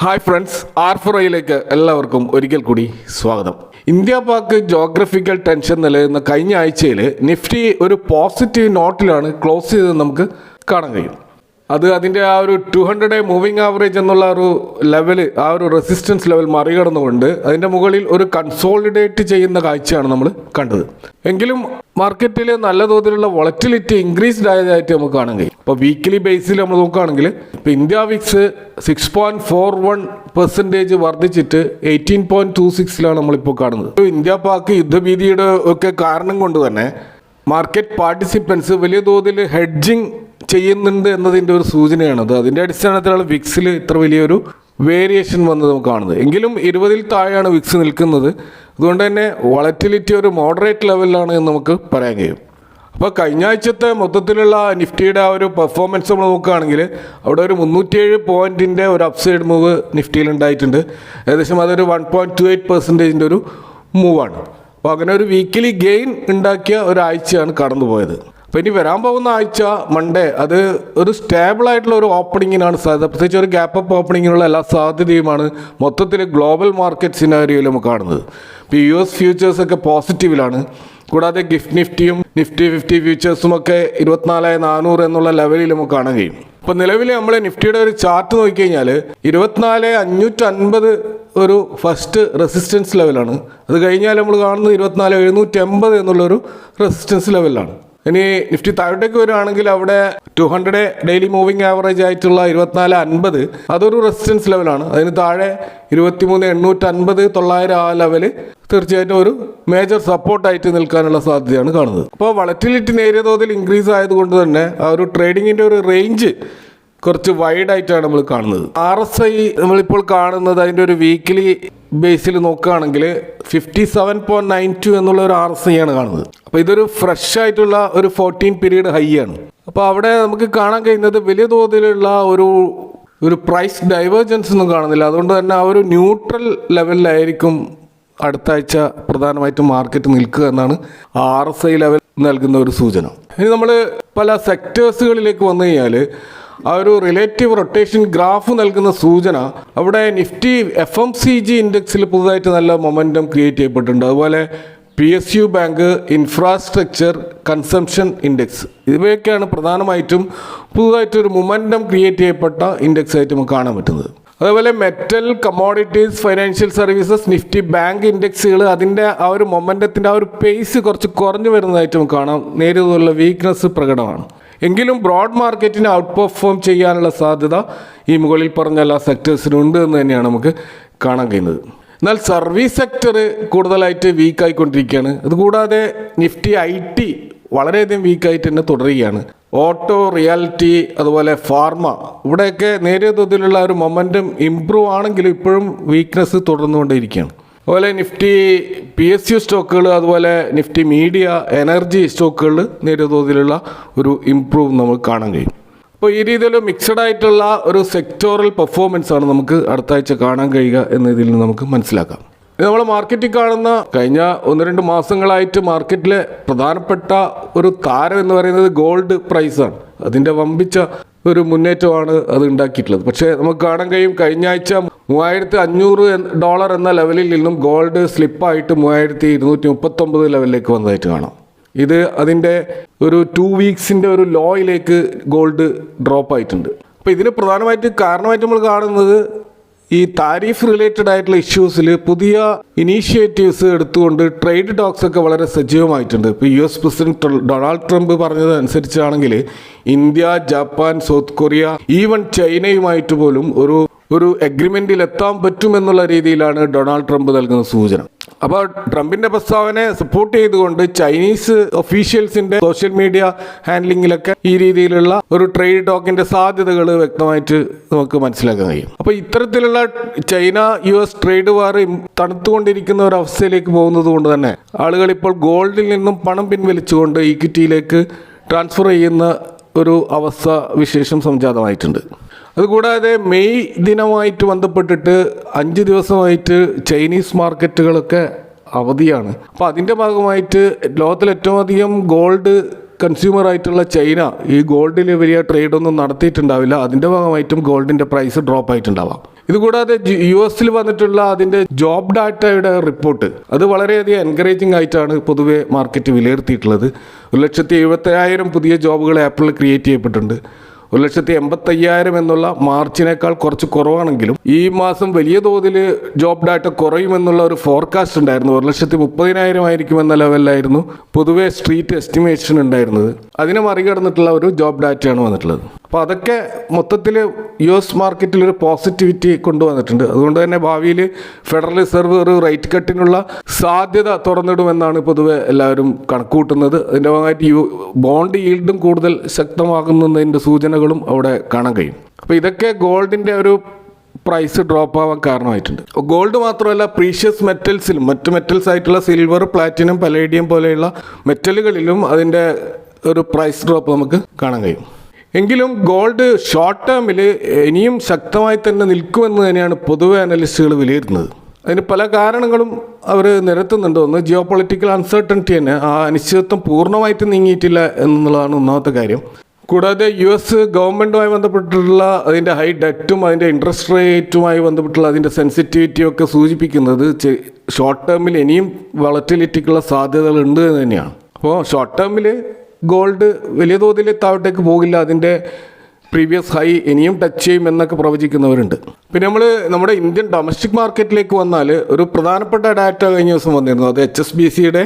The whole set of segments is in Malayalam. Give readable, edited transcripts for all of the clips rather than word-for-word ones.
ഹായ് ഫ്രണ്ട്സ്, R4iലേക്ക് എല്ലാവർക്കും ഒരിക്കൽ കൂടി സ്വാഗതം. ഇന്ത്യ പാക് ജോഗ്രഫിക്കൽ ടെൻഷൻ നിലനിന്ന കഴിഞ്ഞ ആഴ്ചയിൽ നിഫ്റ്റി ഒരു പോസിറ്റീവ് നോട്ടിലാണ് ക്ലോസ് ചെയ്തത് നമുക്ക് കാണാൻ കഴിയും. അത് അതിൻ്റെ ആ ഒരു 200 മൂവിങ് ആവറേജ് എന്നുള്ള ഒരു ലെവൽ, ആ ഒരു റെസിസ്റ്റൻസ് ലെവൽ മറികടന്നുകൊണ്ട് അതിൻ്റെ മുകളിൽ ഒരു കൺസോളിഡേറ്റ് ചെയ്യുന്ന കാഴ്ചയാണ് നമ്മൾ കണ്ടത്. എങ്കിലും മാർക്കറ്റിൽ നല്ല തോതിലുള്ള വോളറ്റിലിറ്റി ഇൻക്രീസ്ഡ് ആയതായിട്ട് നമുക്ക് കാണാൻ കഴിയും. ഇപ്പോൾ വീക്കിലി ബേസിൽ നമ്മൾ നോക്കുകയാണെങ്കിൽ ഇപ്പോൾ ഇന്ത്യ വിക്സ് 6.41% വർദ്ധിച്ചിട്ട് 18.26 നമ്മളിപ്പോൾ കാണുന്നത്. ഇന്ത്യ പാക് യുദ്ധഭീതിയുടെ ഒക്കെ കാരണം കൊണ്ട് തന്നെ മാർക്കറ്റ് പാർട്ടിസിപ്പൻസ് വലിയ തോതിൽ ഹെഡ്ജിങ് ചെയ്യുന്നുണ്ട് എന്നതിൻ്റെ ഒരു സൂചനയാണത്. അതിൻ്റെ അടിസ്ഥാനത്തിലാണ് വിക്സിൽ ഇത്ര വലിയൊരു വേരിയേഷൻ വന്നത് നമുക്ക് കാണുന്നത്. എങ്കിലും 20 താഴെയാണ് വിക്സ് നിൽക്കുന്നത്. അതുകൊണ്ട് തന്നെ വോളറ്റിലിറ്റി ഒരു മോഡറേറ്റ് ലെവലിലാണ് എന്ന് നമുക്ക് പറയാൻ കഴിയും. അപ്പോൾ കഴിഞ്ഞ ആഴ്ചത്തെ മൊത്തത്തിലുള്ള നിഫ്റ്റിയുടെ ആ ഒരു പെർഫോമൻസ് നമ്മൾ നോക്കുകയാണെങ്കിൽ അവിടെ ഒരു 307 പോയിൻറ്റിൻ്റെ ഒരു അപ്സൈഡ് മൂവ് നിഫ്റ്റിയിൽ ഉണ്ടായിട്ടുണ്ട്. ഏകദേശം അതൊരു 1.28% ഒരു മൂവാണ്. അപ്പോൾ അങ്ങനെ ഒരു വീക്കിലി ഗെയിൻ ഉണ്ടാക്കിയ ഒരാഴ്ചയാണ് കടന്നുപോയത്. അപ്പോൾ ഇനി വരാൻ പോകുന്ന ആഴ്ച മൺഡേ അത് ഒരു സ്റ്റേബിളായിട്ടുള്ള ഒരു ഓപ്പണിങ്ങിനാണ് സാധ്യത. പ്രത്യേകിച്ച് ഒരു ഗ്യാപ്പ് അപ്പ് ഓപ്പണിങ്ങിനുള്ള എല്ലാ സാധ്യതയുമാണ് മൊത്തത്തിൽ ഗ്ലോബൽ മാർക്കറ്റ് സിനാരിയോയിൽ നമുക്ക് കാണുന്നത്. ഇപ്പോൾ US ഫ്യൂച്ചേഴ്സൊക്കെ പോസിറ്റീവിലാണ്. കൂടാതെ ഗിഫ്റ്റ് നിഫ്റ്റിയും നിഫ്റ്റി 50 ഫ്യൂച്ചേഴ്സും ഒക്കെ 24,400 എന്നുള്ള ലെവലിൽ നമുക്ക് കാണാൻ കഴിയും. ഇപ്പോൾ നിലവിൽ നമ്മൾ നിഫ്റ്റിയുടെ ഒരു ചാർട്ട് നോക്കിക്കഴിഞ്ഞാൽ 24,550 ഒരു ഫസ്റ്റ് റെസിസ്റ്റൻസ് ലെവലാണ്. അത് കഴിഞ്ഞാൽ നമ്മൾ കാണുന്നത് 24,780 എന്നുള്ളൊരു റെസിസ്റ്റൻസ് ലെവലാണ്. ഇനി നിഫ്റ്റി താഴോട്ടേക്ക് വരികയാണെങ്കിൽ അവിടെ 200 ഡെയിലി മൂവിങ് ആവറേജ് ആയിട്ടുള്ള 24,50 അതൊരു റെസിസ്റ്റൻസ് ലെവലാണ്. അതിന് താഴെ 23,850 900 ആ ലെവല് തീർച്ചയായിട്ടും ഒരു മേജർ സപ്പോർട്ടായിട്ട് നിൽക്കാനുള്ള സാധ്യതയാണ് കാണുന്നത്. അപ്പോൾ വളറ്റിലിറ്റി നേരിയ തോതിൽ ഇൻക്രീസ് ആയതുകൊണ്ട് തന്നെ ആ ഒരു ട്രേഡിങ്ങിൻ്റെ ഒരു റേഞ്ച് കുറച്ച് വൈഡായിട്ടാണ് നമ്മൾ കാണുന്നത്. RSI നമ്മളിപ്പോൾ കാണുന്നത് അതിൻ്റെ ഒരു വീക്കിലി ബേസിൽ നോക്കുകയാണെങ്കിൽ 57.92 എന്നുള്ള ഒരു RSI ആണ് കാണുന്നത്. അപ്പോൾ ഇതൊരു ഫ്രഷ് ആയിട്ടുള്ള ഒരു 14 പീരീഡ് ഹൈ ആണ്. അപ്പോൾ അവിടെ നമുക്ക് കാണാൻ കഴിയുന്നത് വലിയ തോതിലുള്ള ഒരു പ്രൈസ് ഡൈവേർജൻസ് ഒന്നും കാണുന്നില്ല. അതുകൊണ്ട് തന്നെ ആ ഒരു ന്യൂട്രൽ ലെവലിലായിരിക്കും അടുത്ത ആഴ്ച പ്രധാനമായിട്ടും മാർക്കറ്റ് നിൽക്കുക എന്നാണ് RSI ലെവൽ നൽകുന്ന ഒരു സൂചന. ഇനി നമ്മൾ പല സെക്ടേഴ്സുകളിലേക്ക് വന്നു കഴിഞ്ഞാൽ ആ ഒരു റിലേറ്റീവ് റൊട്ടേഷൻ ഗ്രാഫ് നൽകുന്ന സൂചന അവിടെ നിഫ്റ്റി FMCG ഇൻഡെക്സിൽ പുതുതായിട്ട് നല്ല മൊമെൻറ്റം ക്രിയേറ്റ് ചെയ്യപ്പെട്ടിട്ടുണ്ട്. അതുപോലെ PSU bank, infrastructure, consumption index ഇവയൊക്കെയാണ് പ്രധാനമായിട്ടും പുതുതായിട്ടൊരു മൊമെൻറ്റം ക്രിയേറ്റ് ചെയ്യപ്പെട്ട ഇൻഡെക്സ് ആയിട്ട് നമുക്ക് കാണാൻ പറ്റുന്നത്. അതേപോലെ metal, commodities, financial services, Nifty bank ഇൻഡെക്സുകൾ അതിൻ്റെ ആ ഒരു മൊമെൻറ്റത്തിൻ്റെ ആ ഒരു പേസ് കുറച്ച് കുറഞ്ഞു വരുന്നതായിട്ട് നമുക്ക് കാണാം. നേരിട്ടുള്ള വീക്ക്നെസ് പ്രകടമാണ്. എങ്കിലും ബ്രോഡ് മാർക്കറ്റിനെ ഔട്ട് പെർഫോം ചെയ്യാനുള്ള സാധ്യത ഈ മുകളിൽ പറഞ്ഞ എല്ലാ സെക്ടേഴ്സിനും ഉണ്ട് എന്ന് തന്നെയാണ് നമുക്ക് കാണാൻ കഴിയുന്നത്. എന്നാൽ സർവീസ് സെക്ടർ കൂടുതലായിട്ട് വീക്കായിക്കൊണ്ടിരിക്കുകയാണ്. അതുകൂടാതെ നിഫ്റ്റി IT വളരെയധികം വീക്കായിട്ട് തന്നെ തുടരുകയാണ്. ഓട്ടോ, റിയാലിറ്റി, അതുപോലെ ഫാർമ ഇവിടെയൊക്കെ നേരിയ തോതിലുള്ള ഒരു മൊമെൻറ്റം ഇംപ്രൂവ് ആണെങ്കിലും ഇപ്പോഴും വീക്ക്നെസ് തുടർന്നുകൊണ്ടേയിരിക്കുകയാണ്. അതുപോലെ നിഫ്റ്റി PSU സ്റ്റോക്കുകൾ, അതുപോലെ നിഫ്റ്റി മീഡിയ, എനർജി സ്റ്റോക്കുകൾ നേരിയ തോതിലുള്ള ഒരു ഇംപ്രൂവ് നമുക്ക് കാണാൻ കഴിയും. അപ്പോൾ ഈ രീതിയിൽ മിക്സഡ് ആയിട്ടുള്ള ഒരു സെക്ടോറൽ പെർഫോമൻസ് ആണ് നമുക്ക് അടുത്ത ആഴ്ച കാണാൻ കഴിയുക എന്നതിൽ നിന്ന് നമുക്ക് മനസ്സിലാക്കാം. നമ്മൾ മാർക്കറ്റിൽ കാണുന്ന കഴിഞ്ഞ 1-2 മാസങ്ങളായിട്ട് മാർക്കറ്റിലെ പ്രധാനപ്പെട്ട ഒരു താരം എന്ന് പറയുന്നത് ഗോൾഡ് പ്രൈസാണ്. അതിൻ്റെ വമ്പിച്ച ഒരു മുന്നേറ്റമാണ് അത് ഉണ്ടാക്കിയിട്ടുള്ളത്. പക്ഷേ നമുക്ക് കാണാൻ കഴിയും കഴിഞ്ഞ ആഴ്ച $3,500 എന്ന ലെവലിൽ നിന്നും ഗോൾഡ് സ്ലിപ്പായിട്ട് 3,239 ലെവലിലേക്ക് വന്നതായിട്ട് കാണാം. ഇത് അതിൻ്റെ ഒരു 2 വീക്സിൻ്റെ ഒരു ലോയിലേക്ക് ഗോൾഡ് ഡ്രോപ്പ് ആയിട്ടുണ്ട്. അപ്പോൾ ഇതിന് കാരണമായിട്ട് നമ്മൾ കാണുന്നത് ഈ താരിഫ് റിലേറ്റഡ് ആയിട്ടുള്ള ഇഷ്യൂസിൽ പുതിയ ഇനീഷ്യേറ്റീവ്സ് എടുത്തുകൊണ്ട് ട്രേഡ് ടോക്സ് ഒക്കെ വളരെ സജീവമായിട്ടുണ്ട്. ഇപ്പോൾ US പ്രസിഡന്റ് ഡൊണാൾഡ് ട്രംപ് പറഞ്ഞത് അനുസരിച്ചാണെങ്കിൽ India, Japan, South Korea, even ചൈനയുമായിട്ട് പോലും ഒരു എഗ്രിമെൻറ്റിൽ എത്താൻ പറ്റുമെന്നുള്ള രീതിയിലാണ് ഡൊണാൾഡ് ട്രംപ് നൽകുന്ന സൂചന. അപ്പോൾ ട്രംപിൻ്റെ പ്രസ്താവനയെ സപ്പോർട്ട് ചെയ്തുകൊണ്ട് ചൈനീസ് ഒഫീഷ്യൽസിൻ്റെ സോഷ്യൽ മീഡിയ ഹാൻഡ്ലിങ്ങിലൊക്കെ ഈ രീതിയിലുള്ള ഒരു ട്രേഡ് ടോക്കിൻ്റെ സാധ്യതകൾ വ്യക്തമായിട്ട് നമുക്ക് മനസ്സിലാക്കാൻ കഴിയും. അപ്പോൾ ഇത്തരത്തിലുള്ള ചൈന US ട്രേഡ് വാർ തണുത്തുകൊണ്ടിരിക്കുന്ന ഒരു അവസ്ഥയിലേക്ക് പോകുന്നത് കൊണ്ട് തന്നെ ആളുകൾ ഇപ്പോൾ ഗോൾഡിൽ നിന്നും പണം പിൻവലിച്ചുകൊണ്ട് ഇക്വിറ്റിയിലേക്ക് ട്രാൻസ്ഫർ ചെയ്യുന്ന ഒരു അവസ്ഥ വിശേഷം സംജാതമായിട്ടുണ്ട്. അതുകൂടാതെ മെയ് ദിനമായിട്ട് ബന്ധപ്പെട്ടിട്ട് 5 ദിവസമായിട്ട് ചൈനീസ് മാർക്കറ്റുകളൊക്കെ അവധിയാണ്. അപ്പോൾ അതിൻ്റെ ഭാഗമായിട്ട് ലോകത്തിൽ ഏറ്റവും അധികം ഗോൾഡ് കൺസ്യൂമറായിട്ടുള്ള ചൈന ഈ ഗോൾഡിൽ വലിയ ട്രേഡൊന്നും നടത്തിയിട്ടുണ്ടാവില്ല. അതിൻ്റെ ഭാഗമായിട്ടും ഗോൾഡിൻ്റെ പ്രൈസ് ഡ്രോപ്പ് ആയിട്ടുണ്ടാവാം. ഇതുകൂടാതെ US വന്നിട്ടുള്ള അതിൻ്റെ ജോബ് ഡാറ്റയുടെ റിപ്പോർട്ട് അത് വളരെയധികം എൻകറേജിംഗ് ആയിട്ടാണ് പൊതുവെ മാർക്കറ്റ് വിലയിരുത്തിയിട്ടുള്ളത്. 1,70,000 പുതിയ ജോബുകൾ ആപ്പിളിൽ ക്രിയേറ്റ് ചെയ്യപ്പെട്ടിട്ടുണ്ട്. 1,85,000 എന്നുള്ള മാർച്ചിനേക്കാൾ കുറച്ച് കുറവാണെങ്കിലും ഈ മാസം വലിയ തോതിൽ ജോബ് ഡാറ്റ കുറയുമെന്നുള്ള ഒരു ഫോർകാസ്റ്റ് ഉണ്ടായിരുന്നു. 1,30,000 ആയിരിക്കുമെന്ന ലെവലിലായിരുന്നു പൊതുവെ സ്ട്രീറ്റ് എസ്റ്റിമേഷൻ ഉണ്ടായിരുന്നത്. അതിനെ മറികടന്നിട്ടുള്ള ഒരു ജോബ് ഡാറ്റയാണ് വന്നിട്ടുള്ളത്. അപ്പോൾ അതൊക്കെ മൊത്തത്തിൽ US മാർക്കറ്റിൽ ഒരു പോസിറ്റിവിറ്റി കൊണ്ടുവന്നിട്ടുണ്ട്. അതുകൊണ്ട് തന്നെ ഭാവിയിൽ ഫെഡറൽ റിസർവ് ഒരു റേറ്റ് കട്ടിനുള്ള സാധ്യത തുറന്നിടുമെന്നാണ് പൊതുവെ എല്ലാവരും കണക്കുകൂട്ടുന്നത്. അതിൻ്റെ ഭാഗമായിട്ട് ബോണ്ട് ഈൽഡും കൂടുതൽ ശക്തമാകുന്നതിൻ്റെ സൂചനകളും അവിടെ കാണാൻ കഴിയും. അപ്പോൾ ഇതൊക്കെ ഗോൾഡിൻ്റെ ഒരു പ്രൈസ് ഡ്രോപ്പ് ആവാൻ കാരണമായിട്ടുണ്ട്. ഗോൾഡ് മാത്രമല്ല, പ്രീഷ്യസ് മെറ്റൽസിലും മറ്റ് മെറ്റൽസ് ആയിട്ടുള്ള സിൽവർ, പ്ലാറ്റിനം, പലേഡിയം പോലെയുള്ള മെറ്റലുകളിലും അതിൻ്റെ ഒരു പ്രൈസ് ഡ്രോപ്പ് നമുക്ക് കാണാൻ കഴിയും. എങ്കിലും ഗോൾഡ് ഷോർട്ട് ടേമിൽ ഇനിയും ശക്തമായി തന്നെ നിൽക്കുമെന്ന് തന്നെയാണ് പൊതുവെ അനലിസ്റ്റുകൾ വിലയിരുത്തുന്നത്. അതിന് പല കാരണങ്ങളും അവർ നിരത്തുന്നുണ്ട്. ഒന്ന്, ജിയോ പൊളിറ്റിക്കൽ അൺസർട്ടനിറ്റി തന്നെ, ആ അനിശ്ചിതത്വം പൂർണ്ണമായിട്ട് നീങ്ങിയിട്ടില്ല എന്നുള്ളതാണ് ഒന്നാമത്തെ കാര്യം. കൂടാതെ US ഗവൺമെൻറ്റുമായി ബന്ധപ്പെട്ടിട്ടുള്ള അതിൻ്റെ ഹൈ ഡെറ്റും അതിൻ്റെ ഇൻട്രസ്റ്റ് റേറ്റുമായി ബന്ധപ്പെട്ടുള്ള അതിൻ്റെ സെൻസിറ്റിവിറ്റിയും ഒക്കെ സൂചിപ്പിക്കുന്നത് ഷോർട്ട് ടേമിൽ ഇനിയും വളറ്റിലിറ്റിക്കുള്ള സാധ്യതകളുണ്ട് എന്ന് തന്നെയാണ്. അപ്പോൾ ഷോർട്ട് ടേമിൽ ഗോൾഡ് വലിയ തോതിൽ താഴോട്ടേക്ക് പോകില്ല, അതിൻ്റെ പ്രീവിയസ് ഹൈ ഇനിയും ടച്ച് ചെയ്യും എന്നൊക്കെ പ്രവചിക്കുന്നവരുണ്ട്. പിന്നെ നമ്മുടെ ഇന്ത്യൻ ഡൊമസ്റ്റിക് മാർക്കറ്റിലേക്ക് വന്നാൽ ഒരു പ്രധാനപ്പെട്ട ഡാറ്റ കഴിഞ്ഞ ദിവസം വന്നിരുന്നു. അത് HSBCയുടെ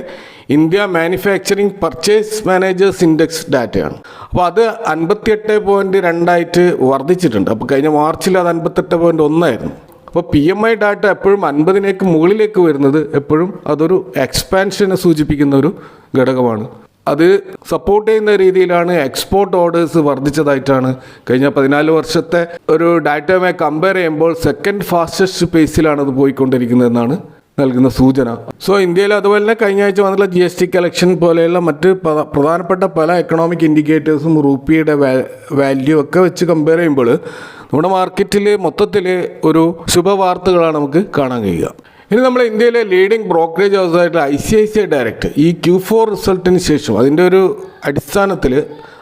India manufacturing purchase managers index ഡാറ്റയാണ്. അപ്പോൾ അത് 58.2 വർദ്ധിച്ചിട്ടുണ്ട്. അപ്പോൾ കഴിഞ്ഞ മാർച്ചിൽ അത് 58.1 ആയിരുന്നു. അപ്പോൾ PMI ഡാറ്റ എപ്പോഴും 50 മുകളിലേക്ക് വരുന്നത് എപ്പോഴും അതൊരു എക്സ്പാൻഷനെ സൂചിപ്പിക്കുന്ന ഒരു ഘടകമാണ്. അത് സപ്പോർട്ട് ചെയ്യുന്ന രീതിയിലാണ് എക്സ്പോർട്ട് ഓർഡേഴ്സ് വർദ്ധിച്ചതായിട്ടാണ് കഴിഞ്ഞ 14 വർഷത്തെ ഒരു ഡാറ്റയുമായി കമ്പയർ ചെയ്യുമ്പോൾ സെക്കൻഡ് ഫാസ്റ്റസ്റ്റ് പേസിലാണ് അത് പോയിക്കൊണ്ടിരിക്കുന്നതെന്നാണ് നൽകുന്ന സൂചന. സോ ഇന്ത്യയിൽ അതുപോലെ തന്നെ കഴിഞ്ഞ ആഴ്ച വന്നിട്ടുള്ള GST കളക്ഷൻ പോലെയുള്ള മറ്റ് പ്രധാനപ്പെട്ട പല എക്കണോമിക് ഇൻഡിക്കേറ്റേഴ്സും റുപ്പിയുടെ വാല്യൂ ഒക്കെ വെച്ച് കമ്പയർ ചെയ്യുമ്പോൾ നമ്മുടെ മാർക്കറ്റിൽ മൊത്തത്തിൽ ഒരു ശുഭവാർത്തകളാണ് നമുക്ക് കാണാൻ കഴിയുക. ഇനി നമ്മുടെ ഇന്ത്യയിലെ ലീഡിംഗ് ബ്രോക്കറേജ് ഹൗസായിട്ടുള്ള ICICI ഡയറക്റ്റ് ഈ Q4 റിസൾട്ടിന് ശേഷം അതിൻ്റെ ഒരു അടിസ്ഥാനത്തിൽ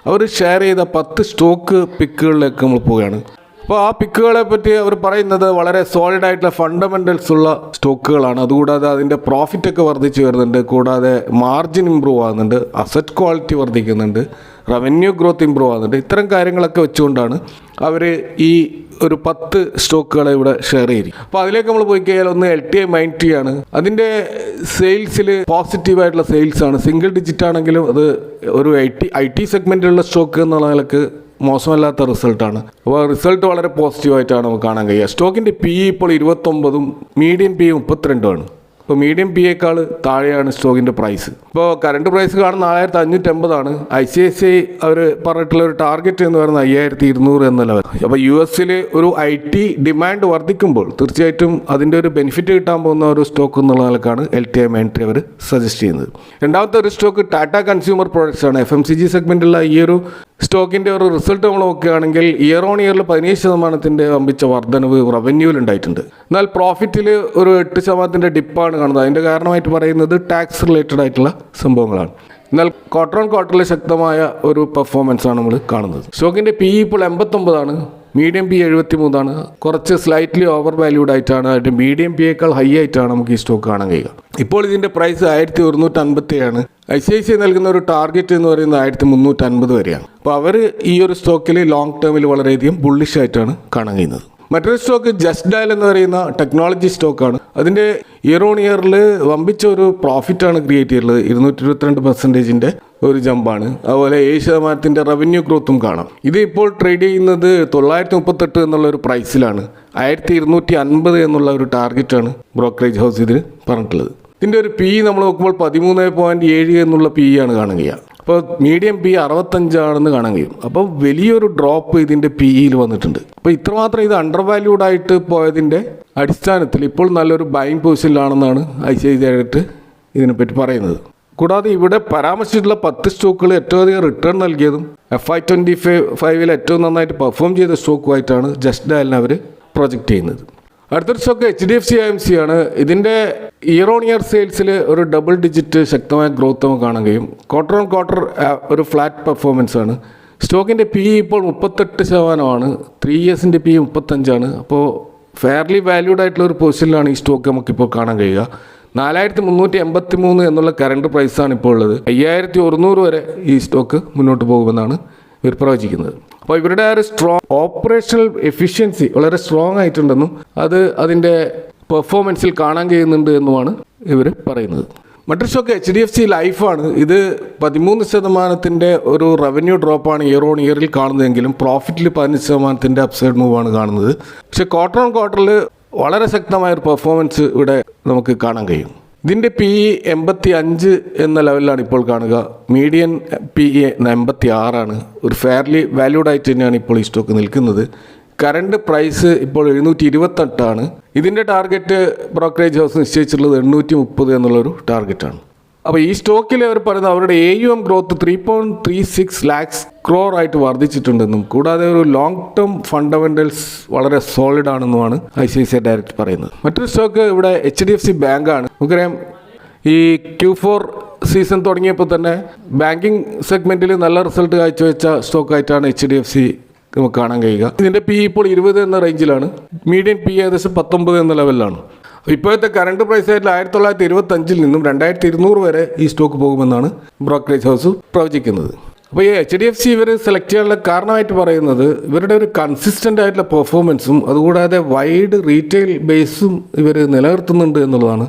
അവർ ഷെയർ ചെയ്ത 10 സ്റ്റോക്ക് പിക്കുകളിലേക്ക് നമ്മൾ പോവുകയാണ്. അപ്പോൾ ആ പിക്കുകളെ പറ്റി അവർ പറയുന്നത് വളരെ സോളിഡ് ആയിട്ടുള്ള ഫണ്ടമെൻ്റൽസ് ഉള്ള സ്റ്റോക്കുകളാണ്. അതുകൂടാതെ അതിൻ്റെ പ്രോഫിറ്റൊക്കെ വർദ്ധിച്ചു വരുന്നുണ്ട്. കൂടാതെ മാർജിൻ ഇമ്പ്രൂവ് ആകുന്നുണ്ട്, അസറ്റ് ക്വാളിറ്റി വർദ്ധിക്കുന്നുണ്ട്, റവന്യൂ ഗ്രോത്ത് ഇമ്പ്രൂവ് ആകുന്നുണ്ട്. ഇത്തരം കാര്യങ്ങളൊക്കെ വെച്ചുകൊണ്ടാണ് അവർ ഈ ഒരു 10 സ്റ്റോക്കുകളെ ഇവിടെ ഷെയർ ചെയ്തിരിക്കും. അപ്പോൾ അതിലേക്ക് നമ്മൾ പോയി കഴിഞ്ഞാൽ ഒന്ന് LTI Mindtree ആണ്. അതിൻ്റെ സെയിൽസിൽ പോസിറ്റീവായിട്ടുള്ള സെയിൽസ് ആണ്. സിംഗിൾ ഡിജിറ്റ് ആണെങ്കിലും അത് ഒരു IT സെഗ്മെൻറ്റിലുള്ള സ്റ്റോക്ക് എന്നുള്ള നിലക്ക് മോശമല്ലാത്ത റിസൾട്ടാണ്. അപ്പോൾ റിസൾട്ട് വളരെ പോസിറ്റീവായിട്ടാണ് നമുക്ക് കാണാൻ കഴിയുക. സ്റ്റോക്കിൻ്റെ PE ഇപ്പോൾ 29, മീഡിയം PE 32ആണ്. ഇപ്പോൾ മീഡിയം PEയേക്കാൾ താഴെയാണ് സ്റ്റോക്കിൻ്റെ പ്രൈസ്. ഇപ്പോൾ കറണ്ട് പ്രൈസ് കാണുന്ന 4,550 ICICI അവർ പറഞ്ഞിട്ടുള്ള ഒരു ടാർഗറ്റ് എന്ന് പറയുന്നത് 5,200 എന്ന ലെവൽ. അപ്പോൾ US ഒരു IT ഡിമാൻഡ് വർദ്ധിക്കുമ്പോൾ തീർച്ചയായിട്ടും അതിൻ്റെ ഒരു ബെനിഫിറ്റ് കിട്ടാൻ പോകുന്ന ഒരു സ്റ്റോക്ക് എന്നുള്ള നിലക്കാണ് LTI Mindtree അവർ സജസ്റ്റ് ചെയ്യുന്നത്. രണ്ടാമത്തെ ഒരു സ്റ്റോക്ക് ടാറ്റ കൺസ്യൂമർ പ്രോഡക്ട്സ് ആണ്. FMCG സെഗ്മെൻറ്റുള്ള ഈ ഒരു സ്റ്റോക്കിൻ്റെ ഒരു റിസൾട്ട് നമ്മൾ നോക്കുകയാണെങ്കിൽ ഇയർ ഓൺ ഇയറിൽ 17% വമ്പിച്ച വർധനവ് റവന്യൂവിൽ ഉണ്ടായിട്ടുണ്ട്. എന്നാൽ പ്രോഫിറ്റിൽ ഒരു 8% ഡിപ്പാണ് കാണുന്നത്. അതിൻ്റെ കാരണമായിട്ട് പറയുന്നത് ടാക്സ് റിലേറ്റഡ് ആയിട്ടുള്ള സംഭവങ്ങളാണ്. എന്നാൽ ക്വാർട്ടർ ഓൺ ക്വാർട്ടറിൽ ശക്തമായ ഒരു പെർഫോമൻസ് ആണ് നമ്മൾ കാണുന്നത്. സ്റ്റോക്കിൻ്റെ PE ഇപ്പോൾ 89ആണ്, മീഡിയം PE 73ആണ്. കുറച്ച് സ്ലൈറ്റ്ലി ഓവർ വാല്യൂഡ് ആയിട്ടാണ്. അതിൻ്റെ മീഡിയം PEയേക്കാൾ ഹൈ ആയിട്ടാണ് നമുക്ക് ഈ സ്റ്റോക്ക് കാണാൻ കഴിയുക. ഇപ്പോൾ ഇതിൻ്റെ പ്രൈസ് 1,157 ICICI നൽകുന്ന ഒരു ടാർഗറ്റ് എന്ന് പറയുന്നത് 1,350 വരെയാണ്. അപ്പോൾ അവർ ഈ ഒരു സ്റ്റോക്കിൽ ലോങ് ടേമിൽ വളരെയധികം ബുള്ളിഷ് ആയിട്ടാണ് കാണാൻ കഴിയുന്നത്. മറ്റൊരു സ്റ്റോക്ക് ജസ്റ്റ് ഡയൽ എന്ന് പറയുന്ന ടെക്നോളജി സ്റ്റോക്കാണ്. അതിൻ്റെ ഇയർ ഓൺ ഇയറിൽ വമ്പിച്ച ഒരു പ്രോഫിറ്റാണ് ക്രിയേറ്റ് ചെയ്തിട്ടുള്ളത്. 222% ഒരു ജമ്പാണ്. അതുപോലെ 7% റവന്യൂ ഗ്രോത്തും കാണാം. ഇത് ഇപ്പോൾ ട്രേഡ് ചെയ്യുന്നത് 938 എന്നുള്ള ഒരു പ്രൈസിലാണ്. 1,250 എന്നുള്ള ഒരു ടാർഗറ്റാണ് ബ്രോക്കറേജ് ഹൗസ് ഇതിന് പറഞ്ഞിട്ടുള്ളത്. ഇതിൻ്റെ ഒരു PE നമ്മൾ നോക്കുമ്പോൾ 13.7 എന്നുള്ള PE ആണ് കാണാൻ കഴിയുക. അപ്പോൾ മീഡിയം PE 65 ആണെന്ന് കാണാൻ കഴിയും. അപ്പോൾ വലിയൊരു ഡ്രോപ്പ് ഇതിൻ്റെ PEയിൽ വന്നിട്ടുണ്ട്. അപ്പോൾ ഇത്രമാത്രം ഇത് അണ്ടർ വാല്യൂഡ് ആയിട്ട് പോയതിൻ്റെ അടിസ്ഥാനത്തിൽ ഇപ്പോൾ നല്ലൊരു ബൈങ് പൊസിഷനിലാണെന്നാണ് ICICI ഇതിനെപ്പറ്റി പറയുന്നത്. കൂടാതെ ഇവിടെ പരാമർശിച്ചിട്ടുള്ള 10 സ്റ്റോക്കുകൾ ഏറ്റവും അധികം റിട്ടേൺ നൽകിയതും FY25 ഏറ്റവും നന്നായിട്ട് പെർഫോം ചെയ്ത സ്റ്റോക്കുമായിട്ടാണ് ജസ്റ്റ് ഡയലിനെ അവർ പ്രൊജക്റ്റ് ചെയ്യുന്നത്. അടുത്തൊരു സ്റ്റോക്ക് HDFC AMC ആണ്. ഇതിൻ്റെ ഇയർ ഓൺ ഇയർ സെയിൽസിൽ ഒരു ഡബിൾ ഡിജിറ്റ് ശക്തമായ ഗ്രോത്ത് നമുക്ക് കാണാൻ കഴിയും. ക്വാർട്ടർ ഓൺ ക്വാർട്ടർ ഒരു ഫ്ലാറ്റ് പെർഫോമൻസ് ആണ്. സ്റ്റോക്കിൻ്റെ PE ഇപ്പോൾ 38%, 3 ഇയേഴ്സിൻ്റെ PE 35ആണ്. അപ്പോൾ ഫെയർലി വാല്യൂഡ് ആയിട്ടുള്ള ഒരു പൊസിഷനിലാണ് ഈ സ്റ്റോക്ക് നമുക്കിപ്പോൾ കാണാൻ കഴിയുക. 4383 എന്നുള്ള കറണ്ട് പ്രൈസാണ് ഇപ്പോൾ ഉള്ളത്. 5100 വരെ ഈ സ്റ്റോക്ക് മുന്നോട്ട് പോകുമെന്നാണ് ഇവർ പ്രവചിക്കുന്നത്. അപ്പോൾ ഇവരുടെ ആ ഒരു ഓപ്പറേഷണൽ എഫിഷ്യൻസി വളരെ സ്ട്രോങ് ആയിട്ടുണ്ടെന്നും അത് അതിൻ്റെ പെർഫോമൻസിൽ കാണാൻ കഴിയുന്നുണ്ട് എന്നുമാണ് ഇവർ പറയുന്നത്. മറ്റൊരു സ്റ്റോക്ക് HDFC ലൈഫാണ്. ഇത് 13% ഒരു റവന്യൂ ഡ്രോപ്പാണ് ഇയർ ഓൺ ഇയറിൽ കാണുന്നതെങ്കിലും പ്രോഫിറ്റിൽ 15% അപ്സൈഡ് മൂവാണ് കാണുന്നത്. പക്ഷേ ക്വാർട്ടർ ഓൺ ക്വാർട്ടറിൽ വളരെ ശക്തമായൊരു പെർഫോമൻസ് ഇവിടെ നമുക്ക് കാണാൻ കഴിയും. ഇതിൻ്റെ PE 85 എന്ന ലെവലിലാണ് ഇപ്പോൾ കാണുക. മീഡിയൻ PE 86 ഒരു ഫെയർലി വാല്യൂഡ് ആയിട്ട് തന്നെയാണ് ഇപ്പോൾ ഈ സ്റ്റോക്ക് നിൽക്കുന്നത്. കറണ്ട് പ്രൈസ് ഇപ്പോൾ 728 ഇതിൻ്റെ ടാർഗറ്റ് ബ്രോക്കറേജ് ഹൗസ് നിശ്ചയിച്ചിട്ടുള്ളത് 830 എന്നുള്ളൊരു ടാർഗറ്റാണ്. അപ്പോൾ ഈ സ്റ്റോക്കിൽ അവർ പറയുന്നത് അവരുടെ AUM ഗ്രോത്ത് 3.36 ലാക്സ് ക്രോർ ആയിട്ട് വർദ്ധിച്ചിട്ടുണ്ടെന്നും കൂടാതെ ഒരു ലോങ് ടേം ഫണ്ടമെൻ്റൽസ് വളരെ സോളിഡ് ആണെന്നുമാണ് ICICI ഡയറക്റ്റ് പറയുന്നത്. മറ്റൊരു സ്റ്റോക്ക് ഇവിടെ HDFC ബാങ്കാണ്. നമുക്കറിയാം ഈ Q4 സീസൺ തുടങ്ങിയപ്പോൾ തന്നെ ബാങ്കിങ് സെഗ്മെൻറ്റിൽ നല്ല റിസൾട്ട് കാഴ്ചവെച്ച സ്റ്റോക്കായിട്ടാണ് HDFC നമുക്ക് കാണാൻ കഴിയുക. ഇതിൻ്റെ PE ഇപ്പോൾ 20 എന്ന റേഞ്ചിലാണ്. മീഡിയൻ PE ഏകദേശം 19 എന്ന ലെവലിലാണ്. ഇപ്പോഴത്തെ കറണ്ട് പ്രൈസ് ആയിട്ട് 1925 നിന്നും 2200 വരെ ഈ സ്റ്റോക്ക് പോകുമെന്നാണ് ബ്രോക്കറേജ് ഹൗസ് പ്രവചിക്കുന്നത്. അപ്പോൾ ഈ HDFC ഇവർ സെലക്ട് ചെയ്യാനുള്ള കാരണമായിട്ട് പറയുന്നത് ഇവരുടെ ഒരു കൺസിസ്റ്റൻ്റ് ആയിട്ടുള്ള പെർഫോമൻസും അതുകൂടാതെ വൈഡ് റീറ്റെയിൽ ബേസും ഇവർ നിലനിർത്തുന്നുണ്ട് എന്നുള്ളതാണ്.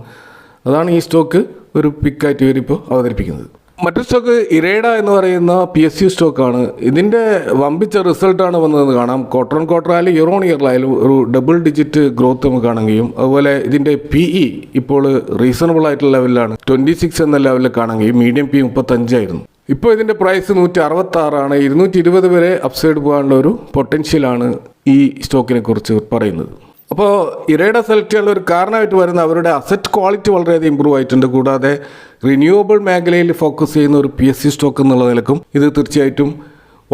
അതാണ് ഈ സ്റ്റോക്ക് ഒരു പിക്കായിട്ട് ഇവരിപ്പോൾ അവതരിപ്പിക്കുന്നത്. മറ്റൊരു സ്റ്റോക്ക് ഇരേഡ എന്ന് പറയുന്ന PSU സ്റ്റോക്കാണ്. ഇതിൻ്റെ വമ്പിച്ച റിസൾട്ടാണ് വന്നതെന്ന് കാണാം. ക്വാർട്ടർ ഓൺ ക്വാർട്ടർ ആയാലും ഇയർ ഓൺ ഇയറിലായാലും ഒരു ഡബിൾ ഡിജിറ്റ് ഗ്രോത്ത് നമുക്ക് കാണാൻ കഴിയും. അതുപോലെ ഇതിൻ്റെ PE ഇപ്പോൾ റീസണബിൾ ആയിട്ടുള്ള ലെവലിലാണ് 26 എന്ന ലെവലിൽ കാണാൻ കഴിയും. മീഡിയം PE 35 ഇപ്പോൾ ഇതിൻ്റെ പ്രൈസ് 166 220 വരെ അപ്സൈഡ് പോകാനുള്ള ഒരു പൊട്ടൻഷ്യലാണ് ഈ സ്റ്റോക്കിനെ കുറിച്ച് പറയുന്നത്. അപ്പോൾ ഇരയുടെ സെലക്ട് ചെയ്യാനുള്ള ഒരു കാരണമായിട്ട് വരുന്ന അവരുടെ അസറ്റ് ക്വാളിറ്റി വളരെയധികം ഇമ്പ്രൂവ് ആയിട്ടുണ്ട്. കൂടാതെ റിന്യൂവബിൾ മേഖലയിൽ ഫോക്കസ് ചെയ്യുന്ന ഒരു PSU സ്റ്റോക്ക് എന്നുള്ള നിലക്കും ഇത് തീർച്ചയായിട്ടും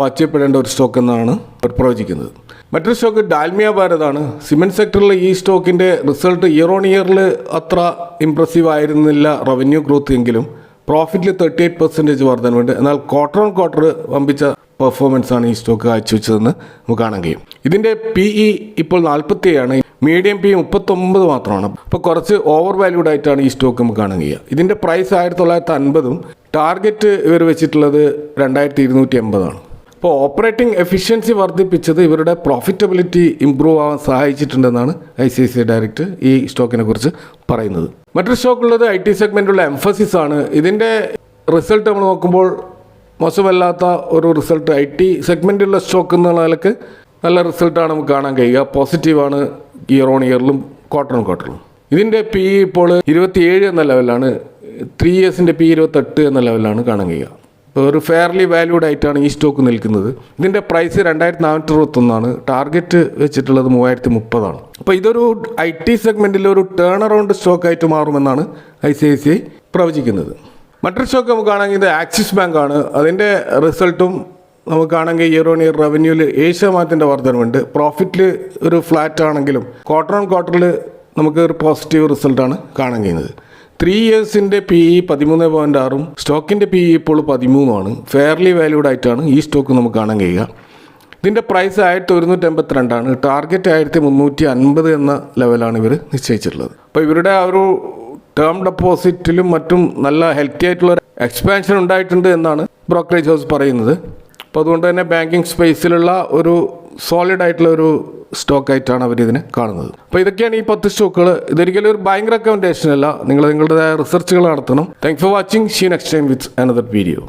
വാച്ച് ചെയ്യപ്പെടേണ്ട ഒരു സ്റ്റോക്ക് എന്നാണ് അവർ പ്രവചിക്കുന്നത്. മറ്റൊരു സ്റ്റോക്ക് ഡാൽമിയ ഭാരതാണ്. സിമെൻറ്റ് സെക്ടറിൽ ഈ സ്റ്റോക്കിൻ്റെ റിസൾട്ട് ഇയർ ഓൺ ഇയറിൽ അത്ര ഇംപ്രസീവ് ആയിരുന്നില്ല റവന്യൂ ഗ്രോത്ത് എങ്കിലും പ്രോഫിറ്റിൽ 38% വർധനവുണ്ട്. എന്നാൽ ക്വാർട്ടർ ഓൺ ക്വാർട്ടർ വമ്പിച്ച പെർഫോമൻസ് ആണ് ഈ സ്റ്റോക്ക് കാഴ്ചവെച്ചതെന്ന് നമുക്ക് കാണാൻ കഴിയും. ഇതിൻ്റെ PE ഇപ്പോൾ 47 മീഡിയം PE 39 മാത്രമാണ്. അപ്പോൾ കുറച്ച് ഓവർ വാല്യൂഡ് ആയിട്ടാണ് ഈ സ്റ്റോക്ക് നമുക്ക് കാണാൻ കഴിയുക. ഇതിൻ്റെ പ്രൈസ് 1950 ടാർഗറ്റ് ഇവർ വെച്ചിട്ടുള്ളത് 2280. അപ്പോൾ ഓപ്പറേറ്റിംഗ് എഫിഷ്യൻസി വർദ്ധിപ്പിച്ചത് ഇവരുടെ പ്രോഫിറ്റബിലിറ്റി ഇമ്പ്രൂവ് ആവാൻ സഹായിച്ചിട്ടുണ്ടെന്നാണ് ICICI ഡയറക്റ്റ് ഈ സ്റ്റോക്കിനെ കുറിച്ച് പറയുന്നത്. മറ്റൊരു സ്റ്റോക്കുള്ളത് IT സെഗ്മെൻറ്റുള്ള എംഫസിസ് ആണ്. ഇതിൻ്റെ റിസൾട്ട് നമ്മൾ നോക്കുമ്പോൾ മോശമല്ലാത്ത ഒരു റിസൾട്ട്. IT സെഗ്മെൻറ്റുള്ള സ്റ്റോക്ക് എന്നുള്ള നിലക്ക് നല്ല റിസൾട്ടാണ് നമുക്ക് കാണാൻ കഴിയുക. പോസിറ്റീവാണ് ഇയർ ഓൺ ഇയറിലും ക്വാർട്ടർ ഓൺ ക്വാർട്ടറിലും. ഇതിൻ്റെ PE ഇപ്പോൾ 27 എന്ന ലെവലാണ്. 3 ഇയേഴ്സിൻ്റെ PE 28 എന്ന ലെവലാണ് കാണാൻ കഴിയുക. അപ്പോൾ ഒരു ഫെയർലി വാല്യൂഡ് ആയിട്ടാണ് ഈ സ്റ്റോക്ക് നിൽക്കുന്നത്. ഇതിൻ്റെ പ്രൈസ് 2461 ടാർഗറ്റ് വെച്ചിട്ടുള്ളത് 3030. അപ്പോൾ ഇതൊരു IT സെഗ്മെൻറ്റിൽ ഒരു ടേൺ അറൗണ്ട് സ്റ്റോക്കായിട്ട് മാറുമെന്നാണ് ICICI പ്രവചിക്കുന്നത്. മറ്റൊരു സ്റ്റോക്ക് നമുക്ക് കാണാമെങ്കിൽ ഇത് ആക്സിസ് ബാങ്കാണ്. അതിൻ്റെ റിസൾട്ടും നമുക്ക് കാണാമെങ്കിൽ ഇയർ ഓൺ ഇയർ റവന്യൂവിൽ 7% വർധനമുണ്ട്. പ്രോഫിറ്റിൽ ഒരു ഫ്ലാറ്റ് ആണെങ്കിലും ക്വാർട്ടർ ഓൺ ക്വാർട്ടറിൽ നമുക്ക് ഒരു പോസിറ്റീവ് റിസൾട്ടാണ് കാണാൻ കഴിയുന്നത്. 3 ഇയേഴ്സിൻ്റെ PE 13.6 സ്റ്റോക്കിൻ്റെ PE ഇപ്പോൾ 13 ഫെയർലി വാല്യൂഡ് ആയിട്ടാണ് ഈ സ്റ്റോക്ക് നമുക്ക് കാണാൻ കഴിയുക. ഇതിൻ്റെ പ്രൈസ് 1182 ടാർഗറ്റ് 1350 എന്ന ലെവലാണ് ഇവർ നിശ്ചയിച്ചിട്ടുള്ളത്. അപ്പോൾ ഇവരുടെ ആ ഒരു ടേം ഡെപ്പോസിറ്റിലും മറ്റും നല്ല ഹെൽത്തി ആയിട്ടുള്ള എക്സ്പാൻഷൻ ഉണ്ടായിട്ടുണ്ട് എന്നാണ് ബ്രോക്കറേജ് ഹൗസ് പറയുന്നത്. അപ്പോൾ അതുകൊണ്ട് തന്നെ ബാങ്കിങ് സ്പേസിലുള്ള ഒരു സോളിഡ് ആയിട്ടുള്ള ഒരു സ്റ്റോക്കായിട്ടാണ് അവരിതിനെ കാണുന്നത്. അപ്പോൾ ഇതൊക്കെയാണ് ഈ 10 സ്റ്റോക്കുകൾ. ഇതൊരിക്കലും ഒരു ഭയങ്കര റെക്കമെൻഡേഷൻ അല്ല. നിങ്ങൾ നിങ്ങളുടേതായ റിസർച്ചുകൾ നടത്തണം. Thanks for watching. See next time with another video.